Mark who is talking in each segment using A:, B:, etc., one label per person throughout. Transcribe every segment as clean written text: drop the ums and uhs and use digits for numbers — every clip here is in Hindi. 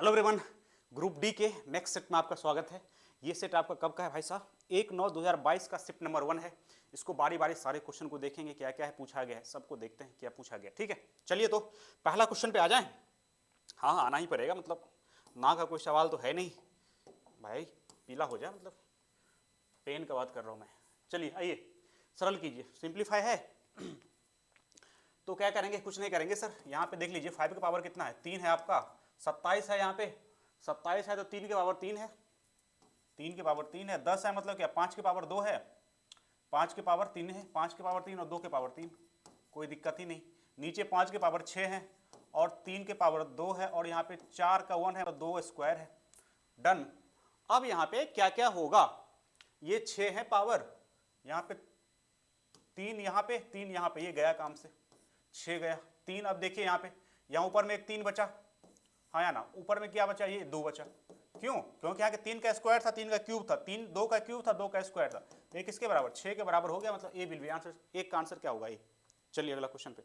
A: हेलो एवरीवन, ग्रुप डी के नेक्स्ट सेट में आपका स्वागत है। ये सेट आपका कब का है भाई साहब? 1/9/2022 का शिफ्ट नंबर 1 है। इसको बारी बारी सारे क्वेश्चन को देखेंगे, क्या क्या है पूछा गया है, सबको देखते हैं क्या पूछा गया। ठीक है, चलिए तो पहला क्वेश्चन पे आ जाएं। हाँ हाँ, आना ही पड़ेगा, मतलब ना का कोई सवाल तो है नहीं भाई, पीला हो जाए, मतलब पेन का बात कर रहा हूँ मैं। चलिए आइए, सरल कीजिए, सिंप्लीफाई है तो क्या करेंगे, कुछ नहीं करेंगे सर। यहाँ पे देख लीजिए 5 का पावर कितना है, 3 है आपका, 27 है यहाँ पे, 27 है तो 3 के पावर 3 है, 3 के पावर 3 है, 10 है मतलब क्या 5 के पावर 2 है, 5 के पावर 3 है, 5 के पावर 3 और 2 के पावर 3, कोई दिक्कत ही नहीं। नीचे 5 के पावर 6 है और 3 के पावर 2 है और यहाँ पे 4 का 1 है और 2 स्क्वायर है। डन। अब यहाँ पे क्या क्या होगा, ये 6 है पावर, यहाँ पे 3, यहाँ पे 3, यहाँ पे ये गया काम से, 6 गया 3। अब देखिए यहाँ पे, यहाँ ऊपर में एक 3 बचा, हाँ या ना, ऊपर में क्या बचा, ये 2 बचा। क्यों? क्योंकि यहाँ के 3 का स्क्वायर था, 3 का क्यूब था, 3 2 का क्यूब था, 2 का स्क्वायर था, तो ये किसके बराबर, 6 के बराबर हो गया, मतलब ए विल बी आंसर। एक का आंसर क्या होगा ये। चलिए अगला क्वेश्चन पे।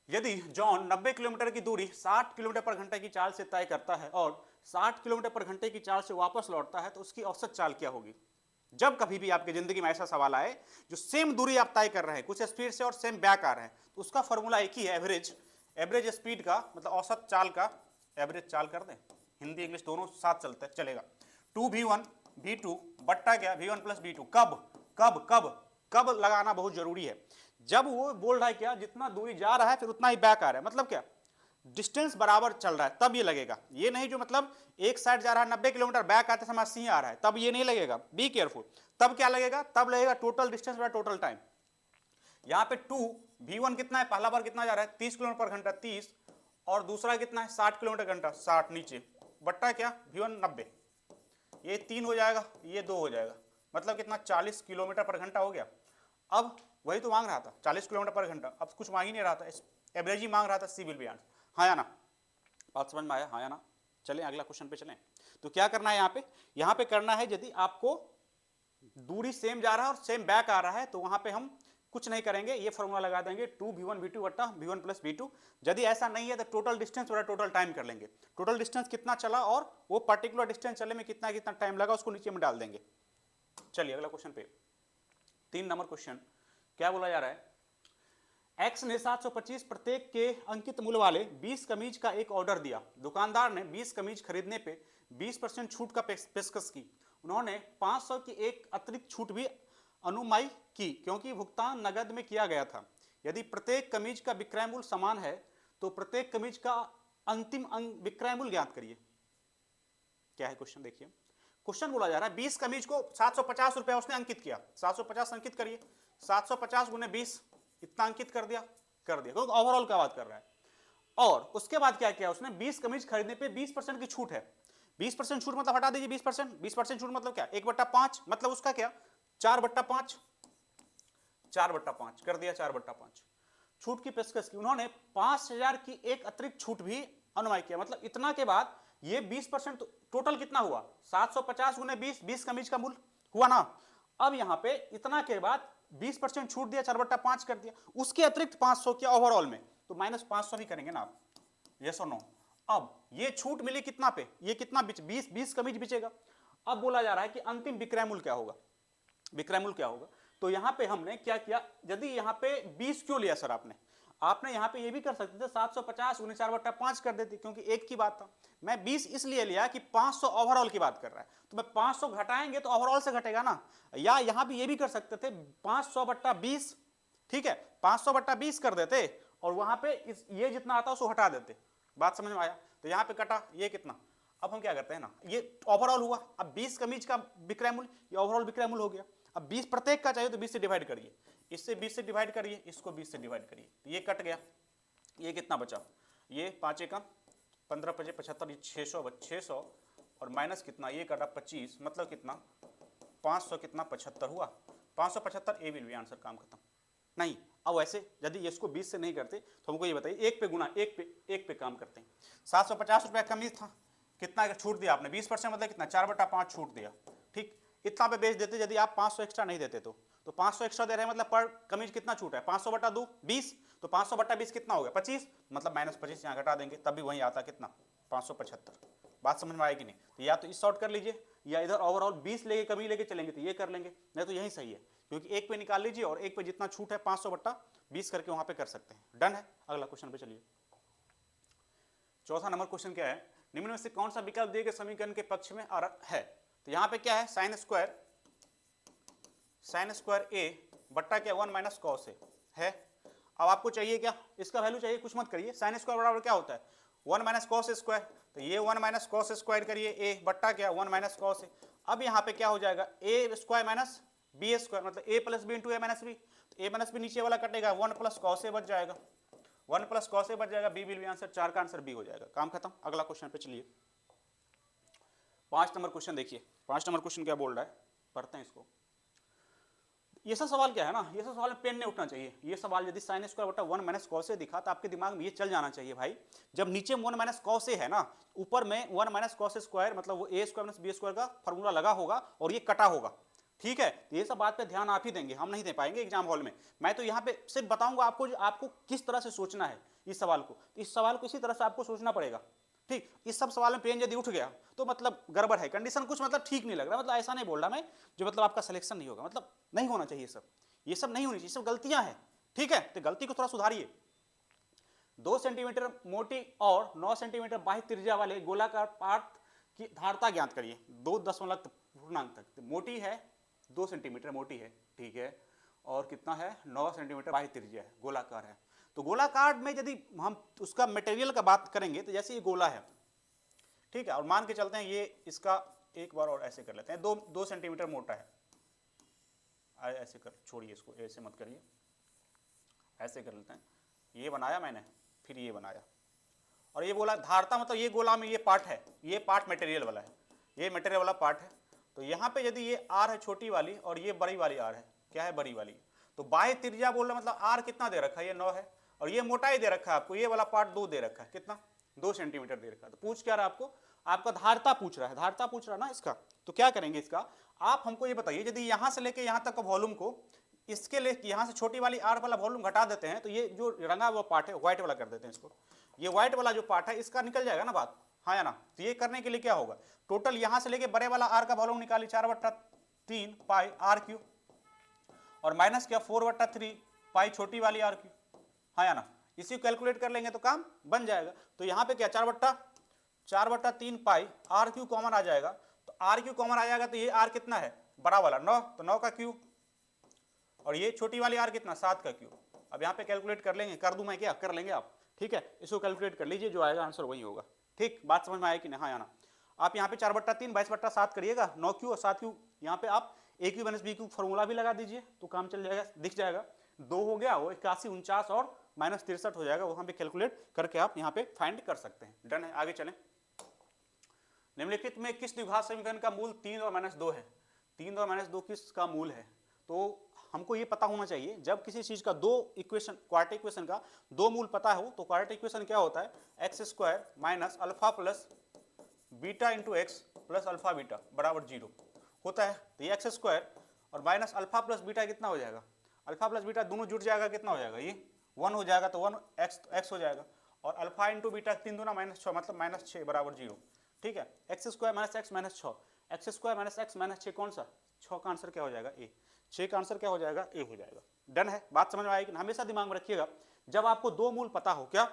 A: यदि जॉन 90 किलोमीटर की दूरी 60 किलोमीटर पर घंटे की चाल से तय करता है और 60 किलोमीटर पर घंटे की चाल से वापस लौटता है, तो उसकी औसत चाल क्या होगी? जब कभी भी आपकी जिंदगी में ऐसा सवाल आए, जो सेम दूरी आप तय कर रहे हैं कुछ स्पीड से और सेम बैक आ रहे हैं, तो उसका फॉर्मूला एक ही है, एवरेज स्पीड का, मतलब औसत चाल का, एवरेज चाल कर दें, हिंदी इंग्लिश दोनों साथ चलते हैं, चलेगा। 2v1 v2 बट्टा क्या v1 प्लस v2। कब कब कब कब लगाना बहुत जरूरी है। जब वो बोल रहा है क्या, जितना दूरी जा रहा है फिर उतना ही बैक आ रहा है, मतलब क्या डिस्टेंस बराबर चल रहा है, तब ये लगेगा। ये नहीं जो मतलब एक साइड जा रहा है 90 किलोमीटर, बैक आते समय 80 आ रहा है, तब ये नहीं लगेगा, बी केयरफुल। तब क्या लगेगा, तब लगेगा total distance by total time. यहाँ पे 2v1 कितना है, पहला बार कितना जा रहा है 30 किलोमीटर पर घंटा 30, और दूसरा कितना है 60 किलोमीटर घंटा 60, नीचे बट्टा क्या v1 90, ये 3 हो जाएगा, ये 2 हो जाएगा, मतलब कितना 40 किलोमीटर पर घंटा हो गया। अब वही तो मांग रहा था 40 किलोमीटर पर घंटा, अब कुछ मांग ही नहीं रहा था, एवरेज ही मांग रहा था, सी विल बी आंसर। हाँ या ना, बात समझ में आया, हाँ या ना। चलें अगला क्वेश्चन पे चलें। तो क्या करना है यहाँ पे करना है, यदि आपको दूरी सेम जा रहा है और सेम बैक आ रहा है, तो वहां पे हम कुछ नहीं करेंगे, ये फॉर्मूला लगा देंगे 2v1v2 बट्टा v1 प्लस v2। यदि ऐसा नहीं है तो टोटल डिस्टेंस बटा टोटल टाइम कर लेंगे, टोटल डिस्टेंस कितना चला और वो पर्टिकुलर डिस्टेंस चलने में कितना कितना टाइम लगा, उसको नीचे में डाल देंगे। चलिए अगला क्वेश्चन पे, 3 नंबर क्वेश्चन। क्या बोला जा रहा है, एक्स ने 725 प्रत्येक के अंकित मूल्य वाले 20 कमीज का एक ऑर्डर दिया। दुकानदार ने 20 कमीज खरीदने पे 20% छूट का पेशकश की। उन्होंने 500 की एक अतिरिक्त छूट भी अनुमाई की, क्योंकि भुगतान नगद में किया गया था। यदि प्रत्येक कमीज का विक्रय मूल्य समान है, तो प्रत्येक कमीज का अंतिम विक्रय मूल्य ज्ञात करिए। क्या है क्वेश्चन, देखिए क्वेश्चन बोला जा रहा है 20 कमीज को 750 रुपया उसने अंकित किया, 750 अंकित करिए, 750 गुने 20, इतना अंकित कर दिया, क्योंकि ओवरऑल का बात कर रहा है। और उसके बाद क्या किया उसने, 20 कमीज खरीदने पे 20% की छूट है। 20% छूट मतलब हटा दीजिए 20%, 20% छूट मतलब क्या 1/5, मतलब उसका क्या 4/5, 4/5 कर दिया, 4/5 छूट की पेशकश की। उन्होंने 5000 की एक अतिरिक्त छूट भी अनुमानित किया, मतलब इतना के बाद ये 20% टोटल कितना हुआ 750 गुने 20, 20 कमीज का मूल्य हुआ ना। अब यहां पे इतना के बाद 20% छूट दिया, 4/5 कर दिया, उसके अतिरिक्त 500 किया ओवरऑल में, तो -500 भी करेंगे ना आप, यस और नो। अब ये छूट मिली कितना पे, ये कितना 20 कमीज बिचेगा। अब बोला जा रहा है कि अंतिम विक्रय मूल्य क्या होगा, विक्रय मूल्य क्या होगा। तो यहां पे हमने क्या किया, यदि यहां पे 20 क्यों लिया सर आपने यहां पे ये भी कर सकते थे 750 उन्हें 4/5 कर देते, क्योंकि एक की बात था। मैं 20 इसलिए लिया कि 500 ओवरऑल की बात कर रहा है, तो मैं 500 घटाएंगे तो ओवरऑल से घटेगा ना। या यहां भी ये भी कर सकते थे 500/20, ठीक है 500/20 कर देते और वहां पे ये जितना आता है उसको हटा देते। बात समझ में आया, तो यहां पे कटा ये कितना। अब हम क्या करते हैं ना, ये ओवरऑल हुआ, अब 20 कमीज का विक्रय मूल्य, ये ओवरऑल विक्रय मूल्य हो गया। अब 20 प्रत्येक का चाहिए तो 20 से डिवाइड करिए, इससे 20 से डिवाइड करिए, इसको 20 से डिवाइड करिए, तो ये कट गया, ये कितना बचा, ये 5 एकम 15 5 75, ये 600 और माइनस कितना, ये कटा 25, मतलब कितना 500 कितना 75 हुआ, 575 ए विल बी आंसर, काम खत्म। नहीं, अब वैसे यदि इसको 20 से नहीं करते तो हमको ये बताइए, एक पे गुना एक पे काम करते हैं। 750 रुपया कमीज था, कितना छूट दिया आपने 20%, मतलब कितना 4/5 छूट दिया, ठीक, इतना पे बेच देते यदि आप 500 एक्स्ट्रा नहीं देते तो तो 500 एक्स्ट्रा दे रहे हैं, मतलब पर कमीज कितना छूट है, 500 बटा 2 20, तो 500 बटा 20 कितना हो गया 25, मतलब -25 यहाँ घटा देंगे तब भी वही आता कितना 575। बात समझ में आएगी नहीं, तो या तो इस सॉर्ट कर लीजिए या इधर ओवरऑल 20 लेके कमी लेके चलेंगे तो ये कर लेंगे, नहीं तो यही सही है, क्योंकि एक पे निकाल लीजिए और एक पे जितना छूट है 500 बटा 20 करके वहां पे कर सकते हैं। डन है। अगला क्वेश्चन पे चलिए। चौथा नंबर क्वेश्चन क्या है, निम्न में से कौन सा विकल्प दिए गए समीकरण के पक्ष में है। तो यहाँ पे क्या है, साइन स्क्वायर ए बट्टा क्या 1 माइनस कॉस ए है। अब आपको चाहिए क्या, इसका वैल्यू चाहिए, कुछ मत करिए, साइन स्क्वायर बराबर क्या होता है 1 माइनस कॉस स्क्वायर, तो ये 1 माइनस कॉस स्क्वायर करिए ए बट्टा क्या 1 माइनस कॉस ए। अब यहाँ पे क्या हो जाएगा ए स्क्वायर माइनस बी स्क्वायर, मतलब ए प्लस बी इंटू ए माइनस बी, तो ए माइनस बी नीचे वाला कटेगा 1 प्लस कॉस ए बच जाएगा, 1 प्लस कॉस ए बच जाएगा, बी विल बी आंसर, 4 का आंसर बी हो जाएगा, काम खत्म। अगला क्वेश्चन पे चलिए। 5 नंबर क्वेश्चन देखिए, 5 नंबर क्वेश्चन क्या बोल रहा है, पढ़ते हैं इसको। ये सब सवाल क्या है ना, ये सब सवाल में पेन नहीं उठना चाहिए। ये सवाल यदि साइन स्क्वायर बटा 1 माइनस कॉस ए दिखा तो आपके दिमाग में ये चल जाना चाहिए भाई, जब नीचे 1 माइनस कॉस ए है ना, ऊपर में 1 माइनस कॉस स्क्वायर, मतलब वो ए स्क्वायर माइनस बी स्क्वायर का फॉर्मूला लगा होगा और ये कटा होगा, ठीक है। तो ये सब बात पे ध्यान आप ही देंगे, हम नहीं दे पाएंगे एग्जाम हॉल में। मैं तो यहाँ पे सिर्फ बताऊंगा आपको आपको किस तरह से सोचना है इस सवाल को, इस सवाल को इसी तरह से आपको सोचना पड़ेगा, ठीक। इस सब सवाल में पेन यदि उठ गया तो मतलब गड़बड़ है, कंडीशन कुछ मतलब ठीक नहीं लग रहा, मतलब ऐसा नहीं बोल रहा मैं जो मतलब आपका सिलेक्शन नहीं होगा, मतलब नहीं होना चाहिए ये सब नहीं होनी चाहिए, सब गलतियां हैं, ठीक है। तो गलती को थोड़ा सुधारिए। 2 सेंटीमीटर मोटी और 9 सेंटीमीटर बाह्य त्रिज्या वाले गोलाकार पार्थ की धारता ज्ञात करिए 2.0 पूर्णांक तक। तो मोटी है 2 सेंटीमीटर मोटी है, ठीक है, और कितना है 9 सेंटीमीटर बाह्य त्रिज्या है, गोलाकार है। तो गोलाकार में यदि हम उसका मटेरियल का बात करेंगे तो जैसे ये गोला है, ठीक है, और मान के चलते हैं ये इसका एक बार और ऐसे कर लेते हैं, 2 सेंटीमीटर मोटा है, ऐसे कर, छोड़िए इसको, ऐसे मत करिए, ऐसे कर लेते हैं, ये बनाया मैंने, फिर ये बनाया, और ये बोला धारता, मतलब ये गोला में ये पार्ट है, ये पार्ट मटेरियल वाला है, ये मटेरियल वाला पार्ट है। तो यहाँ पे यदि ये आर है छोटी वाली और ये बड़ी वाली आर है, क्या है बड़ी वाली, तो बाह्य त्रिज्या बोल रहे मतलब आर कितना दे रखा है, ये 9 है, और ये मोटाई दे रखा है आपको, ये वाला पार्ट 2 दे रखा है, कितना 2 सेंटीमीटर दे रखा है। तो पूछ क्या रहा आपको, आपका धारता पूछ रहा है, धारता पूछ रहा है ना इसका। तो क्या करेंगे इसका, आप हमको ये बताइए, यदि यहाँ से लेके यहाँ तक का वॉल्यूम को इसके लिए यहाँ से छोटी वाली आर वाला वॉल्यूम घटा देते हैं, तो ये जो रंगा हुआ पार्ट है व्हाइट वाला कर देते हैं इसको, ये व्हाइट वाला जो पार्ट है इसका निकल जाएगा ना बात, हाँ या ना। तो ये करने के लिए क्या होगा, टोटल यहाँ से लेके बड़े वाला आर का वॉल्यूम निकालिए 4/3 पाई आर क्यू, और माइनस क्या 4/3 पाई छोटी वाली आर क्यू, हाँ या ना। इसी को कैलकुलेट कर लेंगे तो काम बन जाएगा। तो यहाँ पे क्या 4/3 पाई आर क्यू कॉमन आ जाएगा, तो आर क्यू कॉमन आ जाएगा, तो ये आर कितना है बड़ा वाला 9, तो 9 का क्यू, और ये छोटी वाली आर कितना 7 का क्यू। अब यहाँ पे कैलकुलेट कर लेंगे, कर दूं मैं क्या, कर लेंगे आप, ठीक है, इसको कैलकुलेट कर लीजिए, जो आएगा आंसर वही होगा, ठीक। बात समझ में आएगी कि नहीं, हाँ या ना। आप यहाँ पे 4/3 22/7 करिएगा, 9 क्यू और 7 क्यू, यहाँ पे आप A Q minus B Q formula भी लगा दीजिए तो काम चल जाएगा, दिख जाएगा, 2 हो गया, वो 81 49 और -63 हो जाएगा, वहां पे कैलकुलेट करके आप यहाँ पे फाइंड कर सकते हैं। डन है, आगे चलें। निम्नलिखित में किस द्विघात समीकरण का मूल 3 और -2 है, 3 और -2 किसका मूल है। तो हमको ये पता होना चाहिए, जब किसी चीज का 2 इक्वेशन, क्वाड्रेटिक इक्वेशन का 2 मूल पता हो तो क्वाड्रेटिक इक्वेशन क्या होता है, x square minus alpha plus beta into x plus alpha beta बराबर 0 होता है। तो ये एक्स स्क्वायर और माइनस अल्फा प्लस बीटा कितना हो जाएगा, अल्फा प्लस बीटा दोनों जुड़ जाएगा, कितना हो जाएगा, ये 1 हो जाएगा, तो 1 एक्स हो जाएगा, और अल्फा इंटू बीटा 3 दूना -6 मतलब -6 बराबर 0, ठीक है। X square minus x minus 6, x square minus x minus 6 कौन सा, 6 का आंसर क्या हो जाएगा ए, 6 का आंसर क्या हो जाएगा ए हो जाएगा। डन है, बात समझ में आएगी। हमेशा दिमाग में रखिएगा, जब आपको 2 मूल पता हो, क्या,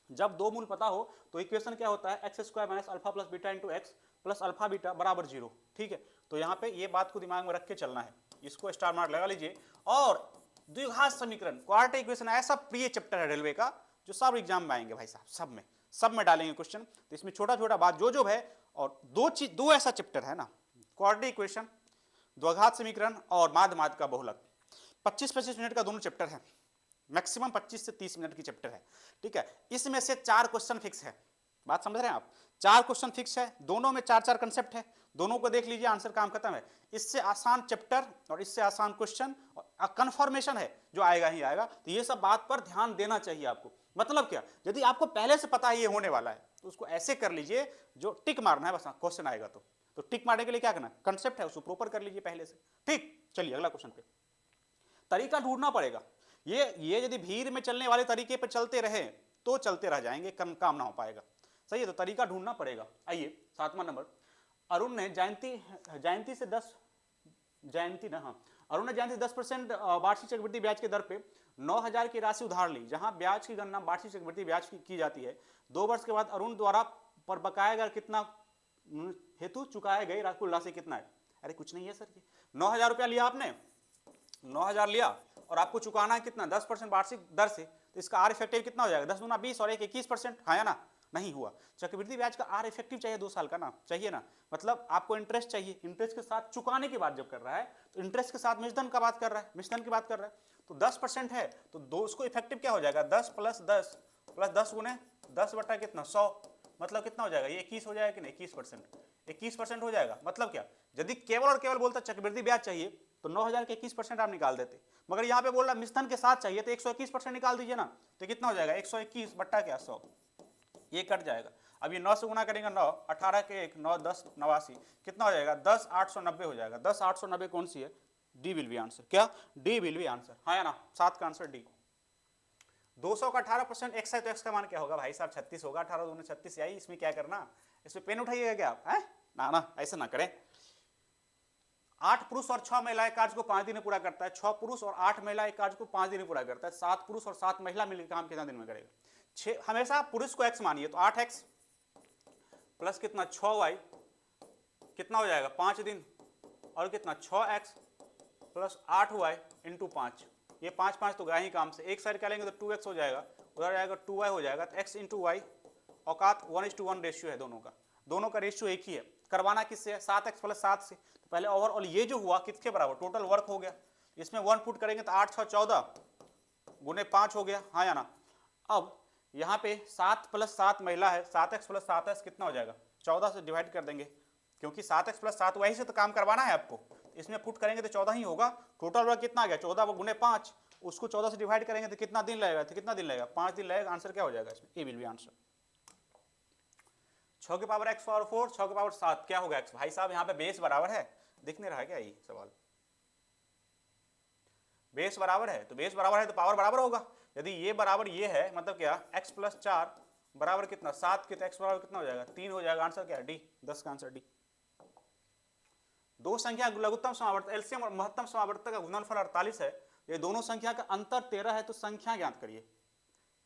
A: जब 2 मूल पता हो तो इक्वेशन क्या होता है, x square minus alpha plus beta into x plus alpha beta बराबर 0, ठीक है। तो यहाँ पे ये बात को दिमाग में रख के चलना है, इसको स्टार मार्क लगा लीजिए। और द्विघात समीकरण, क्वाड्रेटिक इक्वेशन ऐसा प्रिय चैप्टर है रेलवे का जो सब एग्जाम में आएंगे भाई साहब, सब में डालेंगे क्वेश्चन। तो इसमें छोटा छोटा बात जो है, और 2 ऐसा चैप्टर है ना, क्वाड्रेटिक इक्वेशन, द्विघात समीकरण और माध्य का बहुलक, 25-25 मिनट का दोनों चैप्टर है, मैक्सिमम 25 से 30 मिनट की चैप्टर है, ठीक है। इसमें से 4 क्वेश्चन फिक्स है, बात समझ रहे हैं आप, 4 क्वेश्चन फिक्स है, दोनों में 4-4 कंसेप्ट है, दोनों को देख लीजिए, आंसर काम खत्म है। इससे आसान चैप्टर और इससे आसान क्वेश्चन और कंफर्मेशन है जो आएगा ही आएगा। तो ये सब बात पर ध्यान देना चाहिए आपको। मतलब क्या, यदि आपको पहले से पता है ये होने वाला है तो उसको ऐसे कर लीजिए, जो टिक मारना है बस, क्वेश्चन आएगा तो टिक मारने के लिए क्या करना, कंसेप्ट है उसको प्रॉपर कर लीजिए पहले से, ठीक। चलिए अगला क्वेश्चन पे। तरीका ढूंढना पड़ेगा। ये यदि भीड़ में चलने वाले तरीके पर चलते रहे तो चलते रह जाएंगे, काम ना हो पाएगा। सही है, तो तरीका ढूंढना पड़ेगा। आइए 7वां नंबर, अरुण ने जयंती से 10% वार्षिक चक्रवृद्धि ब्याज के दर पे 9,000 की राशि उधार ली, जहां ब्याज की गणना वार्षिक चक्रवृद्धि ब्याज की जाती है। 2 वर्ष के बाद अरुण द्वारा पर बकाया कर कितना हेतु चुकाए गए कुल राशि कितना है? अरे कुछ नहीं है सर, ये 9,000 रुपया लिया आपने, 9,000 लिया और आपको चुकाना है कितना? 10% वार्षिक दर से, तो इसका आर इफेक्टिव कितना हो जाएगा? 10 गुना 20 और 1 21%। हाँ या ना? नहीं हुआ। चक्रवृद्धि ब्याज का आर इफेक्टिव चाहिए 2 साल का ना, चाहिए ना, मतलब आपको इंटरेस्ट चाहिए, इंटरेस्ट के साथ चुकाने की बात जब कर रहा है तो इंटरेस्ट के साथ मिश्रधन का बात कर रहा है, मिश्रधन की बात कर रहा है। तो 10% है तो दो, उसको इफेक्टिव क्या हो जाएगा? 10 + 10 + 10 गुने 10 बटा कितना? 100, मतलब कितना हो जाएगा? ये 21 हो जाएगा कि नहीं? 21%, 21% हो जाएगा। मतलब क्या, यदि केवल और केवल बोलता चक्रवृद्धि ब्याज चाहिए तो 9,000 के 21% आप निकाल देते, मगर यहाँ पे बोल रहा मिश्रधन के साथ चाहिए तो 121% निकाल दीजिए ना, तो कितना हो जाएगा? 121 बट्टा क्या? 100, ये कट जाएगा। अब ये 9 से गुना करेंगे 9, 18 के 1, 9 10 89, कितना हो जाएगा? 10,890 हो जाएगा। 10,890 कौन सी है? D will be answer. क्या? D will be answer. हाँ या ना? 7 का आंसर डी। 200 का 18% एक्स है तो एक्स का मान क्या होगा भाई साहब? 36 होगा। 18 दूनी 36 आई, इसमें क्या करना, इसमें पेन उठाइएगा क्या आप? है ना, ऐसे ना करें। 8 पुरुष और 6 महिलाएं कार्य को 5 दिन में पूरा करता है। 6 पुरुष और 8 महिलाएं कार्य को 5 दिन में पूरा करता है। 7 पुरुष और 7 महिला मिलकर काम कितना दिन में करेगा? 6, हमेशा पुरुष को एक्स मानिए, तो 8x प्लस कितना? 6y, कितना हो जाएगा? 5 दिन, और कितना? 6x प्लस 8y इंटू 5, ये 5 5 तो गया ही काम से, एक साइड क्या लेंगे तो 2x हो जाएगा, उधर जाएगा 2y हो जाएगा, तो x इंटू वाई, औकात 1:1 रेशियो है दोनों का रेशियो एक ही है। करवाना किससे है? 7x + 7 से। तो पहले ओवरऑल ये जो हुआ किसके बराबर? टोटल वर्क हो गया, इसमें 1 पुट करेंगे तो 8 6 14 गुने 5 हो गया। हाँ या ना? अब यहाँ पे 7 + 7 महिला है, 7x + 7s कितना हो जाएगा? 14 से डिवाइड कर देंगे, क्योंकि 7x + 7 वही से तो काम करवाना है आपको, इसमें पुट करेंगे तो 14 ही होगा। टोटल वर्क कितना आ गया? 14 गुने 5, उसको 14 से डिवाइड करेंगे तो कितना दिन लगेगा? 5 दिन लगेगा। आंसर क्या हो जाएगा इसमें? ए विल बी आंसर। 6 की पावर x पावर 4, 6 की पावर 7 क्या होगा x? भाई साहब यहाँ पे बेस बराबर है, दिख नहीं रहा है क्या ये सवाल? बेस बराबर है तो बेस बराबर है तो पावर बराबर होगा। यदि ये बराबर ये है मतलब क्या? x + 4 बराबर कितना? 7 के, तो x बराबर कितना हो जाएगा? 3 हो जाएगा। आंसर क्या है? डी। 10 का आंसर डी। दो संख्या लघुत्तम समावर्तक एलसीएम और महत्तम समावर्तक का गुणनफल 48 है, ये दोनों संख्या का अंतर 13 है, तो संख्या ज्ञात करिए।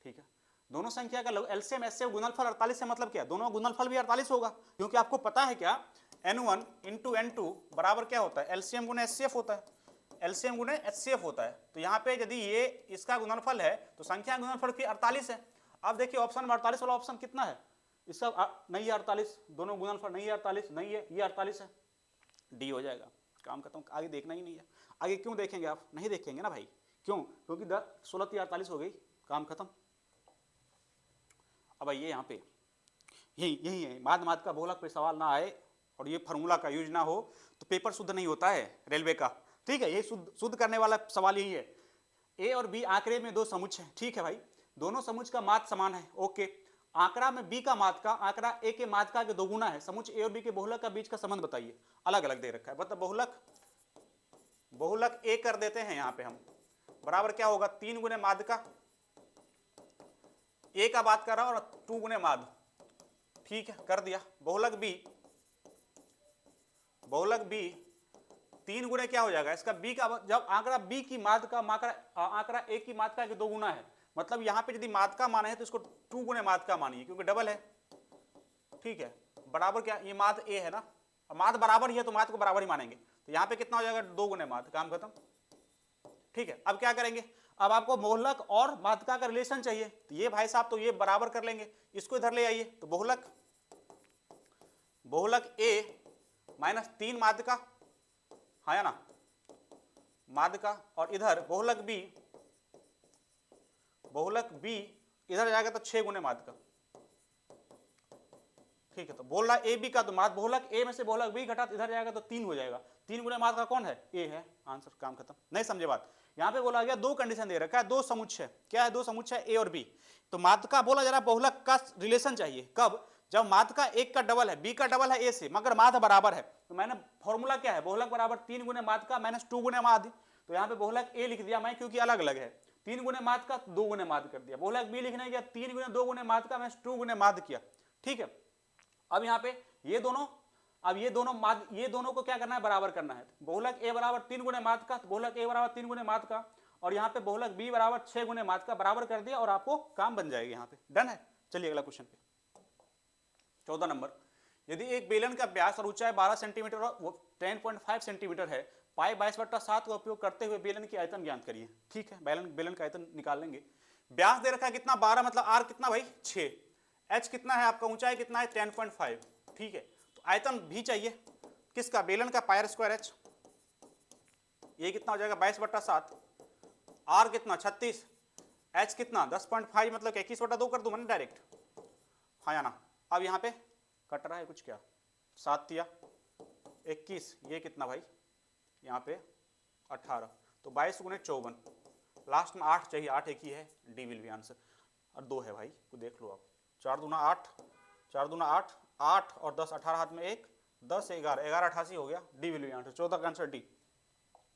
A: ठीक है, दोनों संख्या का एलसीएम एचसीएफ गुणनफल 48 है, मतलब क्या? दोनों गुणनफल भी 48 होगा, क्योंकि आपको पता है क्या? n1 × n2 बराबर क्या होता है? एलसीएम गुणे एचसीएफ होता है, एलसीएम गुणे एचसीएफ होता है। तो यहाँ पे यदि ये इसका गुणनफल है तो संख्या गुणनफल भी 48 है। अब देखिए ऑप्शन में 48 वाला ऑप्शन कितना है? इसका नहीं है 48, दोनों गुणनफल नहीं है 48, नहीं है, ये 48 है, डी हो जाएगा। काम खत्म, आगे देखना ही नहीं है। आगे क्यों देखेंगे आप? नहीं देखेंगे ना भाई, क्यों? क्योंकि 16 × 48 हो गई, काम खत्म। अब आइए यहाँ पे, यही है, माद का बहुलक पे सवाल ना आए और ये फार्मूला का यूज ना हो तो पेपर शुद्ध नहीं होता है रेलवे का। ठीक है, ये शुद्ध करने वाला सवाल यही है। ए और बी आंकड़े में 2 समुच्च हैं, ठीक है भाई, दोनों समुच्च का माद समान है, ओके। आंकड़ा में बी का मात्रा आंकड़ा ए के मात्रा के 2 गुना है। समुच्च ए और बी के बहुलक का बीच का संबंध बताइए। अलग अलग दे रखा है, मतलब बहुलक ए कर देते हैं यहाँ पे हम, बराबर क्या होगा? 3 गुने माद का, ए का बात कर रहा हूं और 2 गुने माद, ठीक है, कर दिया। बहुलक बी 3 गुने क्या हो जाएगा इसका? बी का, जब आंकड़ा बी की माद का आंकड़ा ए की मात्रा के 2 गुना है, मतलब यहाँ पे यदि माद का माने है तो इसको 2 गुने माद का मानिए, क्योंकि डबल है, ठीक है। बराबर क्या? ये माद ए है ना, माद बराबर ही है तो माद को बराबर ही मानेंगे, तो यहाँ पे कितना हो जाएगा? 2 गुने माद, काम खत्म। ठीक है, अब क्या करेंगे? अब आपको बहुलक और माध्यिका का रिलेशन चाहिए, तो ये भाई साहब तो ये बराबर कर लेंगे, इसको इधर ले आइए, तो बहुलक ए माइनस 3 माध्यिका, हाँ या ना, माध्यिका, और इधर बहुलक बी इधर जाएगा तो 6 गुने माध्यिका। ठीक है, तो बोल रहा ए बी का तो माद बहुलक ए में से बहुलक बी घटा इधर जाएगा तो 3 हो जाएगा। 3 गुने माद का कौन है? ए है, आंसर, काम खत्म। नहीं समझे बात? यहाँ पे बोला गया 2 कंडीशन दे रखा है, 2 समुच्चय है, क्या है? 2 समुच्चय ए और बी, तो माद का बोला जा रहा है बहुलक का रिलेशन चाहिए, कब? जब माद का एक का डबल है, बी का डबल है ए से, मगर माद बराबर है, तो मैंने फॉर्मूला क्या है? बहुलक बराबर 3 गुने माद का माइनस 2 गुने माद, तो यहाँ पे बहुलक ए लिख दिया मैं क्योंकि अलग अलग है, 3 गुने माद का 2 गुने माद कर दिया। बहुलक बी लिखने गया 3 गुने 2 गुने माद का, मैं 2 गुने माद किया। ठीक है, अब यहाँ पे ये दोनों, अब ये दोनों माद, ये दोनों को क्या करना है, बराबर करना है। बहुलक ए बराबर 3 गुने माद का, तो बहुलक ए बराबर 3 गुने माद का, और यहाँ पे बहुलक बी बराबर 6 गुने माद का, बराबर कर दिया और आपको काम बन जाएगा यहाँ पे। डन है। चलिए अगला क्वेश्चन पे 14 नंबर, यदि एक बेलन का व्यास और ऊंचाई 12 सेंटीमीटर और 10.5 सेंटीमीटर है, पाई 22/7 का उपयोग करते हुए बेलन की आयतन ज्ञात करिए। ठीक है, बेलन का आयतन निकाल लेंगे। व्यास दे रखा है कितना, 12, मतलब आर कितना भाई 6, एच कितना है आपका, ऊंचाई कितना है 10.5। ठीक है, तो आयतन भी चाहिए किसका, बेलन का, पायर स्क्वायर एच, ये कितना हो जाएगा 22/7, आर कितना 36, एच कितना 10.5, मतलब 21/2 कर दूं मैंने डायरेक्ट, हाँ या ना। अब यहाँ पे कट रहा है कुछ क्या, 7 या 21, ये कितना भाई यहाँ पे 18, तो 22 गुने 54, लास्ट में 8 चाहिए, 8 एक ही है, डी विल बी आंसर। और 2 है भाई, को देख लो आप, 4 दूना 8, 4 दूना 8, 8 और 10, 18 हाथ में 1, 10 11, 11 88 हो गया, डी विल बी आंसर, 14 का आंसर डी।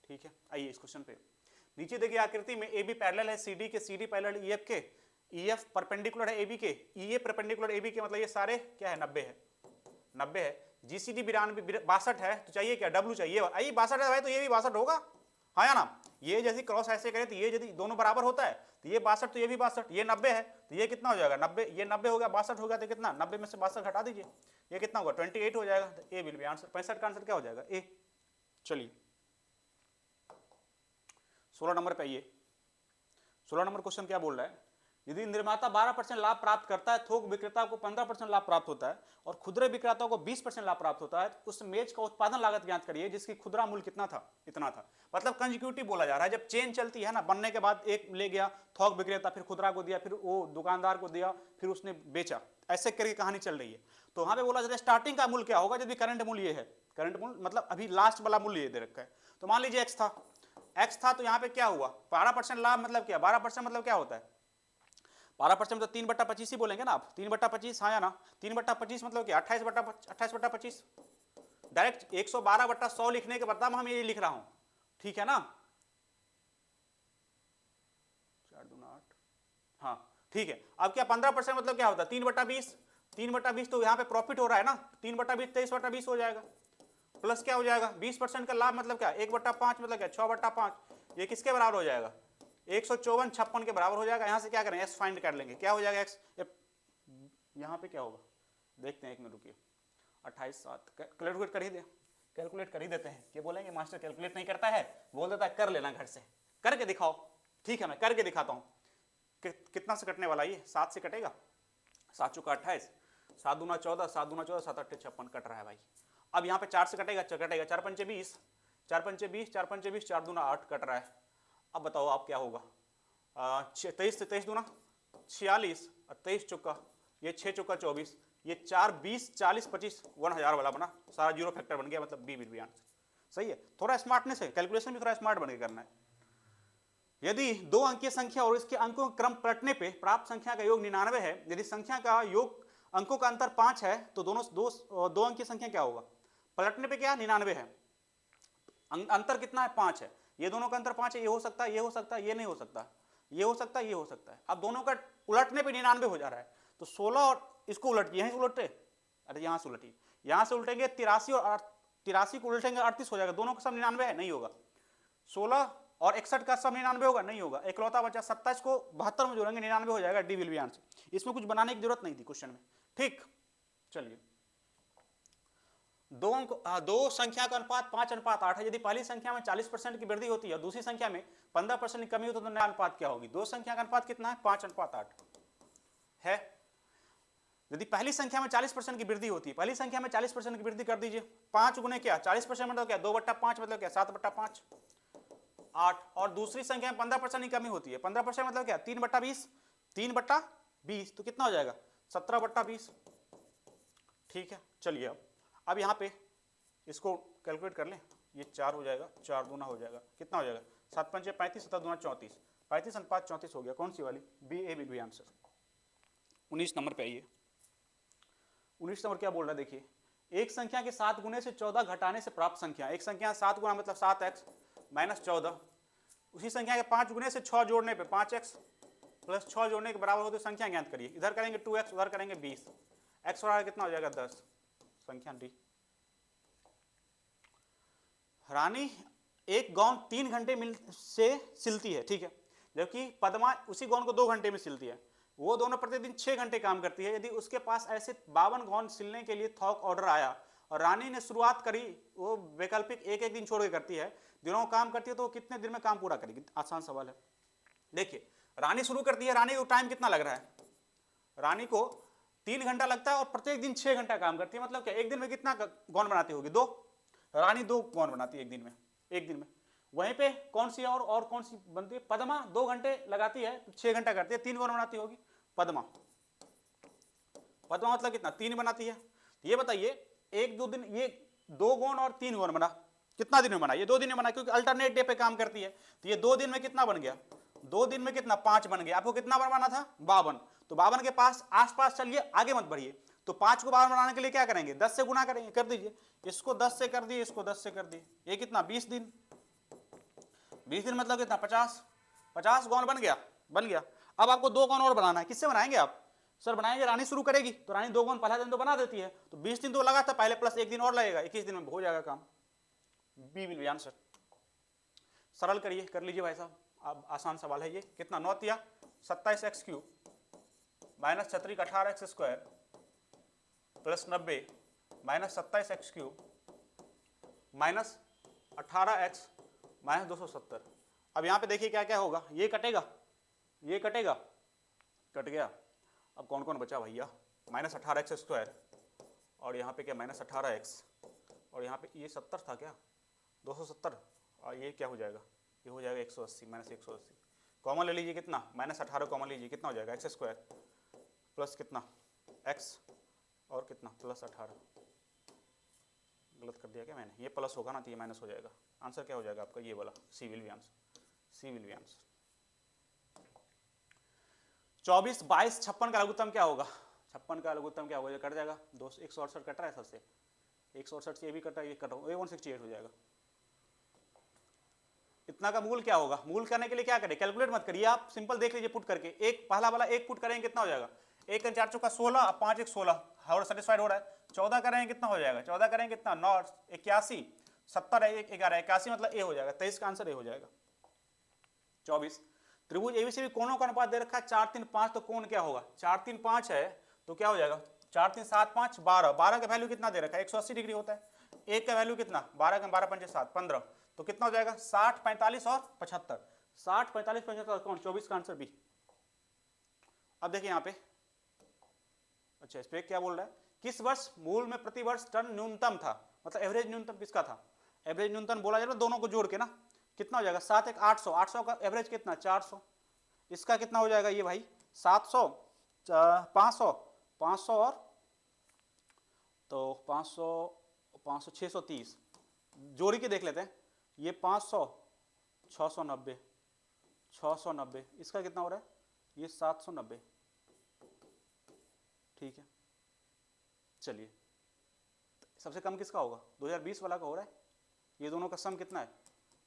A: ठीक है, आइए इस क्वेश्चन पे, नीचे देखिए आकृति में ए बी पैरेलल है सी डी के, C D parallel E F के, ई एफ परपेंडिकुलर है ए बी के, ई ए परपेंडिकुलर ए बी के, मतलब ये सारे क्या है 90 है, 90 है। जीसीडी 62 है, तो चाहिए क्या, डब्ल्यू चाहिए, आई 62 है भाई, तो ये भी 62 होगा, हाँ या ना। ये जैसे क्रॉस ऐसे करें तो ये यदि दोनों बराबर होता है तो ये 62, तो ये भी 62, ये 90 है, तो ये कितना हो जाएगा 90, ये 90 हो गया, 62 हो गया, तो कितना 90 में से 62 घटा दीजिए, ये कितना होगा 28 हो जाएगा, तो ए विल बी आंसर, 65 का आंसर क्या हो जाएगा ए। चलिए 16 नंबर पे आइए, 16 नंबर क्वेश्चन क्या बोल रहा है, यदि निर्माता 12% लाभ प्राप्त करता है, थोक विक्रेता को 15% लाभ प्राप्त होता है और खुदरे विक्रेता को 20% लाभ प्राप्त होता है, तो उस मेज का उत्पादन लागत ज्ञात करिए जिसकी खुदरा मूल्य कितना था, इतना था। मतलब कंजिक्यूटिव बोला जा रहा है, जब चेन चलती है ना, बनने के बाद एक ले गया थोक विक्रेता, फिर खुदरा को दिया, फिर वो दुकानदार को दिया, फिर उसने बेचा, ऐसे करके कहानी चल रही है। तो वहां पे बोला जाता है स्टार्टिंग का मूल्य क्या होगा, यदि करंट मूल्य ये है, करंट मूल्य मतलब अभी लास्ट वाला मूल्य ये दे रखा है, तो मान लीजिए एक्स था, एक्स था, तो यहाँ पे क्या हुआ 12% लाभ, मतलब क्या 12% मतलब क्या होता है, 12% तो 3/25 ही बोलेंगे ना आप, 3/25, हाँ या ना, 3/25 मतलब क्या 28/25, डायरेक्ट 112/100 लिखने के बदला हम ये लिख रहा हूं, ठीक है ना, 4 दूना 8, हाँ ठीक है। अब क्या 15% मतलब क्या होता है 3/20, 3/20 तो यहाँ पे प्रॉफिट हो रहा है ना, 3/20 23/20 हो जाएगा, प्लस क्या हो जाएगा 20% का लाभ, मतलब क्या 1/5 मतलब क्या 6/5, ये किसके बराबर हो जाएगा 154 के बराबर हो जाएगा। यहां से क्या करें एक्स फाइंड कर लेंगे, क्या हो जाएगा एक्स, यहां पे क्या होगा देखते हैं, एक मिनट रुकिए, 28 7 कैलकुलेट कर ही दे, कैलकुलेट कर ही देते हैं, क्या बोलेंगे मास्टर कैलकुलेट नहीं करता है, बोल देता है कर लेना घर से, करके दिखाओ, ठीक है मैं करके दिखाता हूँ, कितना से कटने वाला ये 7 से कटेगा, 7 चौका 28, 7 दूना 14, 7 दूना 14, 7 8 56 कट रहा है भाई। अब यहाँ पे 4 से कटेगा, 4 पंचे 20, 4 पंचे 20, 4 पंचे 20, 4 दूना 8 कट रहा है। अब बताओ आप क्या होगा, 23 से 23 दूना 46, 23 चौका, ये 6 चौका 24, ये 4 20 40 25 1000 वाला बना, सारा जीरो फैक्टर बन गया, मतलब बी विल बी आंसर। सही है, थोड़ा स्मार्टनेस है, कैलकुलेशन भी थोड़ा स्मार्ट बन के करना है। यदि 2 अंकीय संख्या और इसके अंकों का क्रम पलटने पे प्राप्त संख्या का योग 99 है, यदि संख्या का योग अंकों का अंतर 5 है, तो दोनों दो अंकीय संख्या क्या होगा, पलटने पे क्या 99 है, अंतर कितना है 5 है, ये दोनों का अंतर 5 है, ये हो सकता है, ये हो सकता है, ये नहीं हो सकता, ये हो सकता है, ये हो सकता है। अब दोनों का उलटने पे 99 हो जा रहा है, तो 16 और इसको उलटिए, यहीं से उलटे, अरे यहाँ से उलटिए, यहाँ से उलटेंगे 83 और 83 को उलटेंगे 38 हो जाएगा, दोनों का सब 99 है, नहीं होगा। 16 और 61 का सब 99 होगा, नहीं होगा, इकलौता बचा 27 को 72 में जोड़ेंगे 99 हो जाएगा, डी विल बी आंसर। इसमें कुछ बनाने की जरूरत नहीं थी क्वेश्चन में, ठीक। चलिए दो संख्या का अनुपात 5:8 है, यदि पहली संख्या में 40% की वृद्धि होती है और दूसरी संख्या में 15% की कमी होती है, तो नया अनुपात क्या होगी, दो संख्या का अनुपात कितना है 5:8 है। यदि पहली संख्या में 40% की वृद्धि होती है, पहली संख्या में 40% की वृद्धि कर दीजिए, 5 गुने क्या 40% मतलब क्या 2/5 मतलब क्या 7/5 8, और दूसरी संख्या में 15% की कमी होती है, 15% मतलब क्या 3/20, 3/20 तो कितना हो जाएगा 17/20, ठीक है। चलिए अब यहाँ पे इसको कैलकुलेट कर लें, ये 4 हो जाएगा, 4 दूना हो जाएगा, कितना हो जाएगा 7 पंचे 35, 7 दूना 34, 35 अनुपात 34 हो गया, कौन सी वाली B A will be answer. 19 number पे आइए, 19 नंबर क्या बोल रहा है देखिए, एक संख्या के 7 गुने से 14 घटाने से प्राप्त संख्या, एक संख्या 7 गुना मतलब 7x माइनस 14 उसी संख्या के 5 गुने से 6 जोड़ने पे 5x प्लस 6 जोड़ने के बराबर हो तो संख्या ज्ञात करिए। इधर करेंगे 2x, उधर करेंगे 20, x और कितना हो जाएगा 10, संख्या डी। रानी एक गाउन 3 घंटे से सिलती है, ठीक है, जबकि पद्मा उसी गाउन को 2 घंटे में सिलती है। वो दोनों प्रतिदिन 6 घंटे काम करती है। यदि उसके पास ऐसे 52 गाउन सिलने के लिए थोक ऑर्डर आया और रानी ने शुरुआत करी, वो वैकल्पिक एक एक दिन छोड़ के करती है, दिनों काम करती है, तो कितने दिन में काम पूरा करेगी? आसान सवाल है। देखिए रानी शुरू करती है, रानी को टाइम कितना लग रहा है? रानी को 3 घंटा लगता है और प्रत्येक दिन 6 घंटा काम करती है। मतलब क्या एक दिन में कितना गाउन बनाती होगी? 2। रानी 2 गाउन बनाती है एक दिन में। वहीं पे कौन सी और कौन सी बनती है? पद्मा 2 घंटे लगाती है, 6 घंटा करती है, 3 गाउन बनाती होगी पद्मा मतलब कितना? 3 बनाती है। ये बताइए 1-2 दिन, ये 2 गाउन और 3 गाउन बना, कितना दिन में बना? ये 2 दिन में बना, क्योंकि अल्टरनेट डे पे काम करती है। तो ये 2 दिन में कितना बन गया? 2 दिन में कितना? 5 बन गया। आपको कितना बनवाना था? 52। तो 52 के पास आसपास चलिए, आगे मत बढ़िए। तो 5 को 52 बनाने के लिए क्या करेंगे? 10 से गुना करेंगे। कर दीजिए, इसको 10 से कर दिए, इसको 10 से कर दिए। ये कितना? 20 दिन। 20 दिन मतलब कितना? 50 गाउन बन गया। अब आपको 2 गाउन और बनाना है। किससे बनाएंगे आप? सर बनाएंगे, रानी शुरू करेगी तो रानी 2 गाउन पहला दिन तो बना देती है, तो 20 दिन तो लगा था पहले, प्लस 1 दिन और लगेगा, 21 दिन में हो जाएगा काम। B will be answer. सरल करिए, कर लीजिए भाई साहब, अब आसान सवाल है ये। कितना? 9 तिया 27x³ माइनस 36 का 18x² plus 90 minus 27x³ minus 18x minus 270। अब यहाँ पे देखिए क्या क्या होगा, ये कटेगा, कट गया। अब कौन कौन बचा भैया? माइनस 18x² और यहाँ पे क्या? माइनस 18x, और यहाँ पे ये 70 था क्या? 270, और ये क्या हो जाएगा? ये हो जाएगा 180 माइनस 180। कॉमन ले लीजिए, कितना? माइनस 18 कॉमन लीजिए, कितना हो जाएगा? x² प्लस कितना? x और कितना? प्लस 18। गलत कर दिया क्या मैंने? ये प्लस होगा ना तो ये माइनस हो जाएगा। आंसर क्या हो जाएगा आपका? ये वाला सी विल बी आंसर। 24, 22, 56 का लघुत्तम क्या होगा? 56 का लघुत्तम क्या होगा? ये कट जाएगा, 168 कट रहा है सबसे, 168 से ये भी कटा, ये कटा, 168 हो जाएगा। इतना का मूल क्या होगा? मूल करने के लिए क्या करें? कैलकुलेट मत करिए आप, सिंपल देख लीजिए पुट करके। एक पहला वाला 1 पुट करेंगे कितना हो जाएगा? 1 4 चौका 16, 5 1 16, और सेटिस्फाइड हो रहा है। 14 करेंगे कितना हो जाएगा? 14 करेंगे कितना? 9 81, 70 1 11 81, मतलब ए हो जाएगा। 23 का आंसर ए हो जाएगा। 24, त्रिभुज एबीसीडी कोणों का अनुपात दे रखा है 4 3 5, तो कोण क्या होगा? 4 3 5 है तो क्या हो जाएगा? 4 3 7 5 12, 12 का वैल्यू कितना दे रखा है? 180 डिग्री होता है। 1 का वैल्यू कितना? 12 का 12 5 7 15, तो कितना हो जाएगा? 60 45 और 75। 60 45 75 कौन? 24 का आंसर बी। अब देखिए यहाँ पे, अच्छा इस पे क्या बोल रहा है? किस वर्ष मूल में प्रति वर्ष टन न्यूनतम था? मतलब एवरेज न्यूनतम किसका था? एवरेज न्यूनतम बोला जाए दोनों को जोड़ के ना, कितना हो जाएगा? 7 1 800, 800 का एवरेज कितना? 400। इसका कितना हो जाएगा ये भाई? 700 500 500 और तो 500 500 630, जोड़ी के देख लेते हैं। ये 500 690 690, इसका कितना हो रहा है? ये 790। ठीक है, चलिए सबसे कम किसका होगा? 2020 वाला का हो रहा है। ये दोनों का सम कितना है?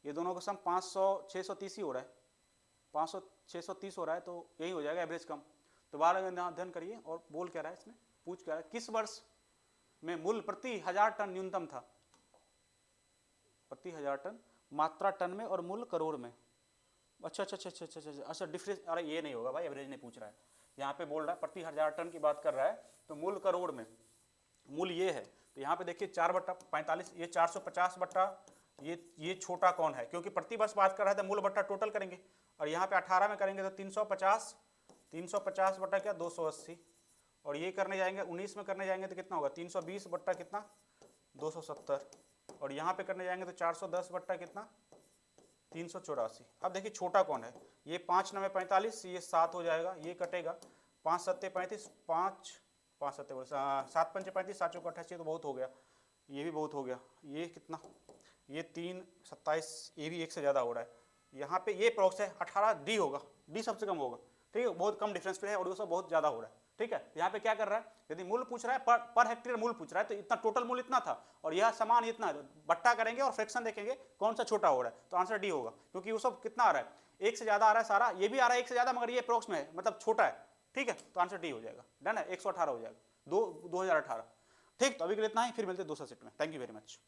A: ये दोनों का सम 500 630 ही हो रहा है। 500 630 हो रहा है, तो यही हो जाएगा एवरेज कम। तो बार अध्ययन करिए। और बोल क्या रहा है इसमें? पूछ क्या रहा है? किस वर्ष में मूल्य प्रति 1000 टन न्यूनतम था? प्रति 1000 टन, मात्रा टन में और मूल्य करोड़ में। अच्छा डिफरेंस, अरे ये नहीं होगा भाई, एवरेज नहीं पूछ रहा है। यहाँ पे बोल रहा है प्रति 1000 टन की बात कर रहा है, तो मूल्य करोड़ में, मूल्य ये है। तो यहाँ पे देखिए 4/45, ये 450 बट्टा, ये छोटा कौन है? क्योंकि प्रति वर्ष बात कर रहा है तो मूल्य बट्टा टोटल करेंगे, और यहाँ पे 18 में करेंगे तो 350 बट्टा क्या? 280, और ये करने जाएंगे 19 में करने जाएंगे तो कितना होगा? 320 बट्टा कितना? 270, और यहाँ पे करने जाएंगे तो 410 बट्टा कितना? 384। अब देखिए छोटा कौन है? ये 5 9 45, ये 7 हो जाएगा, ये कटेगा 5 7 35, 5 5 7 7 5 35, 7 4 28, तो बहुत हो गया, ये भी बहुत हो गया। ये कितना? ये 3 27, ये भी 1 से ज़्यादा हो रहा है। यहाँ पे ये प्रोक्स है 18, डी होगा, डी सबसे कम होगा। ठीक है, बहुत कम डिफरेंस पे है, और वो सब बहुत ज़्यादा हो रहा है। ठीक है, यहाँ पे क्या कर रहा है, यदि मूल्य पूछ रहा है, पर हेक्टेयर मूल्य पूछ रहा है, तो इतना टोटल मूल्य इतना था और यह समान इतना है, बट्टा करेंगे और फ्रैक्शन देखेंगे कौन सा छोटा हो रहा है, तो आंसर डी होगा, क्योंकि वो सब कितना आ रहा है, एक से ज्यादा आ रहा है सारा, ये भी आ रहा है एक से ज्यादा, मगर ये अप्रोक्स में है, मतलब छोटा है, ठीक है, तो आंसर डी हो जाएगा, डन है, 118 हो जाएगा, 2018। ठीक, तो अभी के लिए इतना ही, फिर मिलते हैं दूसरा सेट में। Thank you very much.